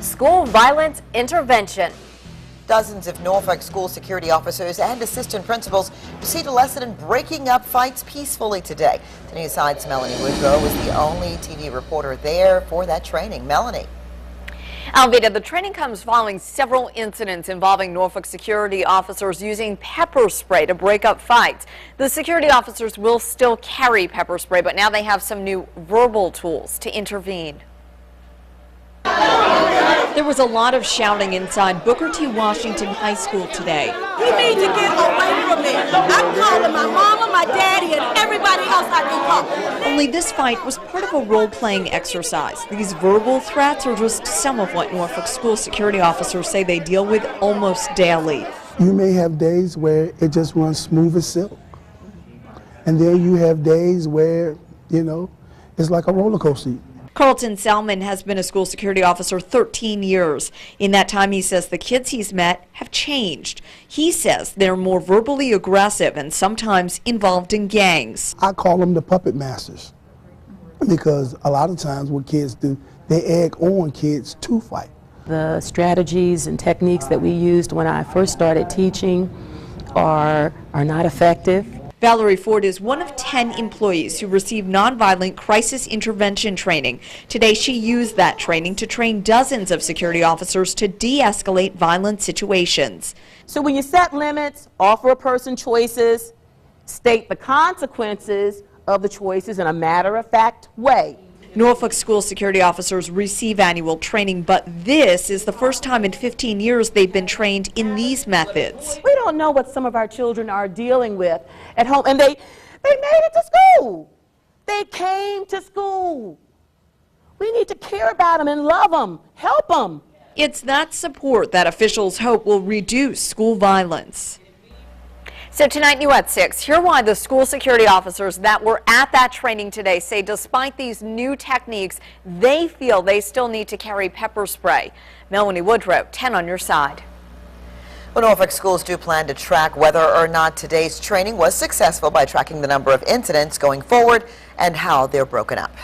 school violence intervention. Dozens of Norfolk school security officers and assistant principals received a lesson in breaking up fights peacefully today. The News Side's Melanie Woodrow was the only TV reporter there for that training. Melanie. Alveda, the training comes following several incidents involving Norfolk security officers using pepper spray to break up fights. The security officers will still carry pepper spray, but now they have some new verbal tools to intervene. There was a lot of shouting inside Booker T. Washington High School today. You need to get away from there. I'm calling my mama, my daddy, and everybody else I can call. Only this fight was part of a role-playing exercise. These verbal threats are just some of what Norfolk school security officers say they deal with almost daily. You may have days where it just runs smooth as silk. And then you have days where, it's like a roller coaster. Carlton Salmon has been a school security officer 13 years. In that time, he says the kids he's met have changed. He says they're more verbally aggressive and sometimes involved in gangs. I call them the puppet masters because a lot of times what kids do, they egg on kids to fight. The strategies and techniques that we used when I first started teaching are not effective. Valerie Ford is one of 10 employees who received nonviolent crisis intervention training. Today, she used that training to train dozens of security officers to de-escalate violent situations. So when you set limits, offer a person choices, state the consequences of the choices in a matter-of-fact way. Norfolk school security officers receive annual training, but this is the first time in 15 years they've been trained in these methods. We don't know what some of our children are dealing with at home, and they made it to school. They came to school. We need to care about them and love them, help them. It's that support that officials hope will reduce school violence. So tonight, new at 6, hear why the school security officers that were at that training today say despite these new techniques, they feel they still need to carry pepper spray. Melanie Woodrow, 10 on your side. Well, Norfolk schools do plan to track whether or not today's training was successful by tracking the number of incidents going forward and how they're broken up.